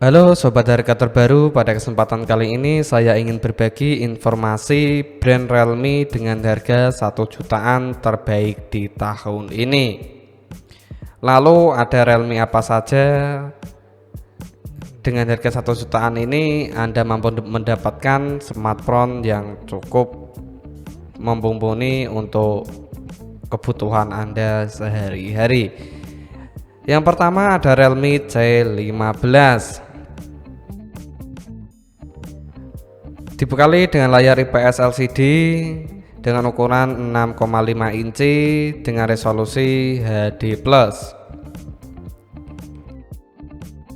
Halo Sobat Harga Terbaru, pada kesempatan kali ini saya ingin berbagi informasi brand Realme dengan harga 1 jutaan terbaik di tahun ini. Lalu ada Realme apa saja? Dengan harga 1 jutaan ini Anda mampu mendapatkan smartphone yang cukup mumpuni untuk kebutuhan Anda sehari-hari. Yang pertama ada Realme C15. Dibekali dengan layar IPS LCD dengan ukuran 6,5 inci dengan resolusi HD+.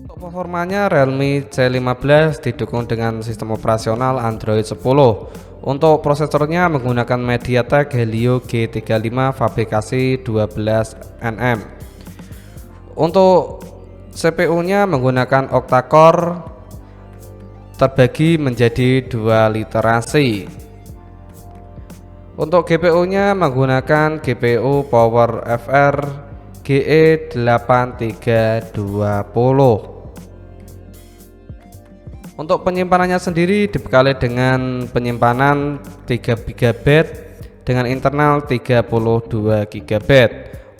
Untuk performanya Realme C15 didukung dengan sistem operasional Android 10. Untuk prosesornya menggunakan MediaTek Helio G35 fabrikasi 12nm. Untuk CPU-nya menggunakan octa-core terbagi menjadi 2 literasi. Untuk GPU-nya menggunakan GPU Power FR GE8320. Untuk penyimpanannya sendiri dibekali dengan penyimpanan 3 GB dengan internal 32 GB.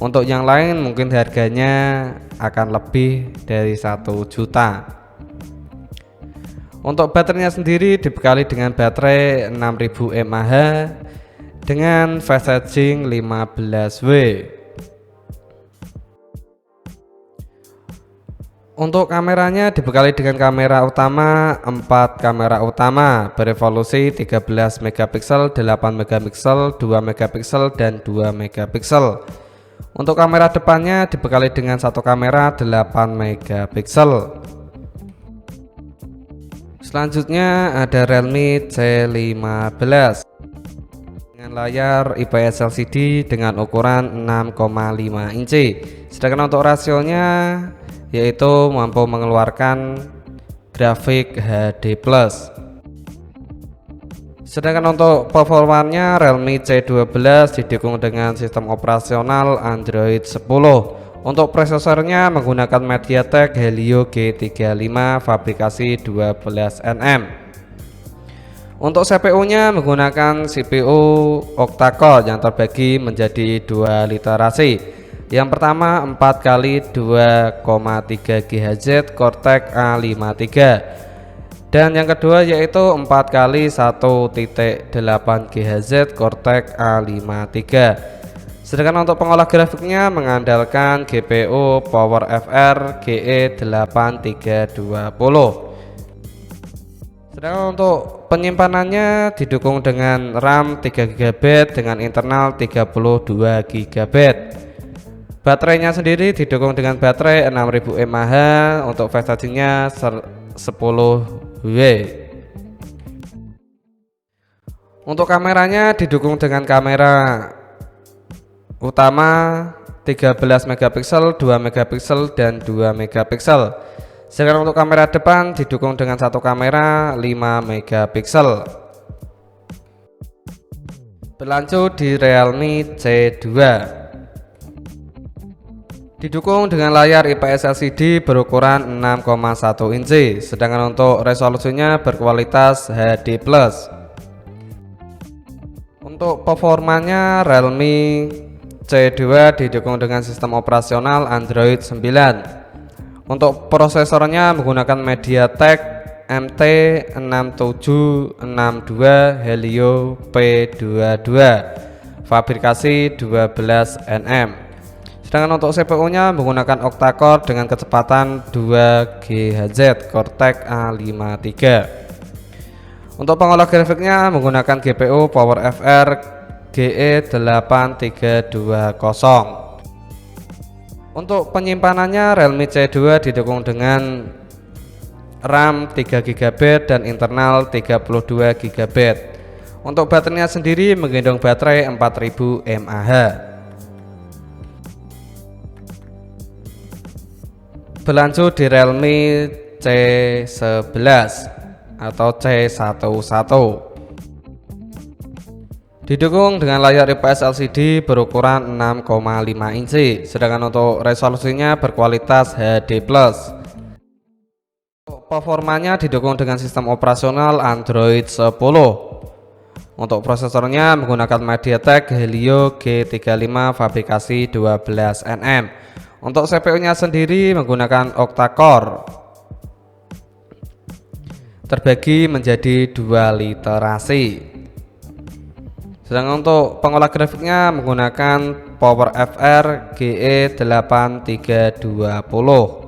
Untuk yang lain mungkin harganya akan lebih dari 1 juta. Untuk baterainya sendiri dibekali dengan baterai 6000 mAh dengan fast charging 15W. Untuk kameranya dibekali dengan kamera utama 4 kamera utama berevolusi 13 megapiksel, 8 megapiksel, 2 megapiksel dan 2 megapiksel. Untuk kamera depannya dibekali dengan satu kamera 8 megapiksel. Selanjutnya ada Realme C15 dengan layar IPS LCD dengan ukuran 6,5 inci. Sedangkan untuk rasionya yaitu mampu mengeluarkan grafik HD+. Sedangkan untuk performanya Realme C12 didukung dengan sistem operasional Android 10. Untuk prosesornya menggunakan MediaTek Helio G35 fabrikasi 12nm. Untuk CPU-nya menggunakan CPU octa-core yang terbagi menjadi 2 literasi. Yang pertama 4x 2,3 GHz Cortex A53 dan yang kedua yaitu 4x 1,8 GHz Cortex A53. Sedangkan untuk pengolah grafiknya mengandalkan GPU Power FR GE8320. Sedangkan untuk penyimpanannya didukung dengan RAM 3 GB dengan internal 32 GB. Baterainya sendiri didukung dengan baterai 6000 mAh untuk fast chargingnya 10W. Untuk kameranya didukung dengan kamera utama 13 megapiksel, 2 megapiksel dan 2 megapiksel. Sedangkan untuk kamera depan didukung dengan satu kamera 5 megapiksel. Berlanjut di Realme C2. Didukung dengan layar IPS LCD berukuran 6,1 inci, sedangkan untuk resolusinya berkualitas HD+. Untuk performanya Realme C2 didukung dengan sistem operasional Android 9. Untuk prosesornya menggunakan MediaTek MT6762 Helio P22 fabrikasi 12nm. Sedangkan untuk CPU-nya menggunakan octa-core dengan kecepatan 2 GHz Cortex A53. Untuk pengolah grafiknya menggunakan GPU Power FR GE8320. Untuk penyimpanannya Realme C2 didukung dengan RAM 3 GB dan internal 32 GB. Untuk baterainya sendiri menggendong baterai 4000 mAh. Berlanjut di Realme C11 atau C11. Didukung dengan layar IPS LCD berukuran 6,5 inci, sedangkan untuk resolusinya berkualitas HD+. performanya didukung dengan sistem operasional Android 10. Untuk prosesornya menggunakan MediaTek Helio G35 fabrikasi 12 nm. Untuk CPU-nya sendiri menggunakan octa-core, terbagi menjadi 2 literasi. Sedangkan untuk pengolah grafiknya menggunakan PowerFR GE8320.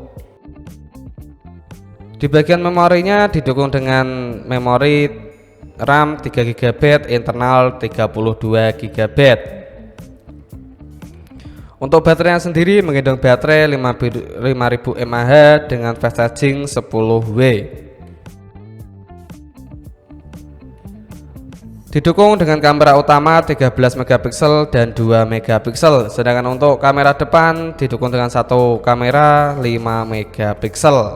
Di bagian memorinya didukung dengan memori RAM 3GB, internal 32 GB. Untuk baterainya sendiri mengandung baterai 5000 mAh dengan fast charging 10W. Didukung dengan kamera utama 13 megapiksel dan 2 megapiksel. Sedangkan untuk kamera depan didukung dengan satu kamera 5 megapiksel.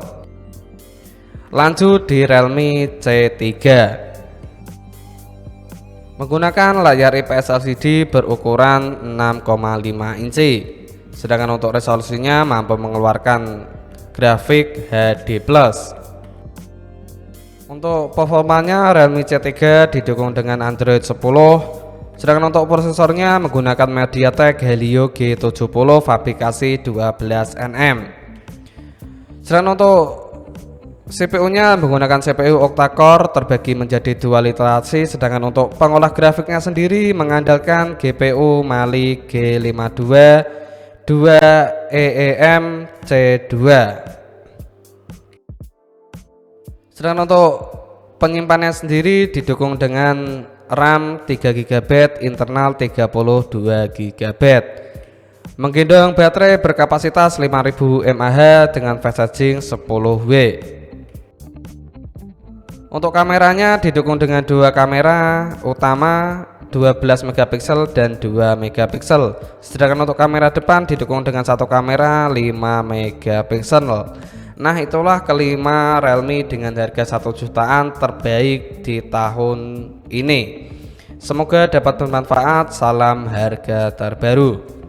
Lanjut di Realme C3. Menggunakan layar IPS LCD berukuran 6,5 inci. Sedangkan untuk resolusinya mampu mengeluarkan grafik HD+. Untuk performanya Realme C3 didukung dengan Android 10. Sedangkan untuk prosesornya menggunakan MediaTek Helio G70 fabrikasi 12 nm. Sedangkan untuk CPU-nya menggunakan CPU octa-core terbagi menjadi 2 literasi. Sedangkan untuk pengolah grafiknya sendiri mengandalkan GPU Mali G52 2 C2. Sedangkan untuk penyimpanannya sendiri didukung dengan RAM 3GB, internal 32 GB. Menggendong baterai berkapasitas 5000 mAh dengan fast charging 10W. Untuk kameranya didukung dengan 2 kamera utama 12 megapiksel dan 2 megapiksel. Sedangkan untuk kamera depan didukung dengan satu kamera 5 megapiksel. Nah, itulah kelima Realme dengan harga 1 jutaan terbaik di tahun ini. Semoga dapat bermanfaat. Salam harga terbaru.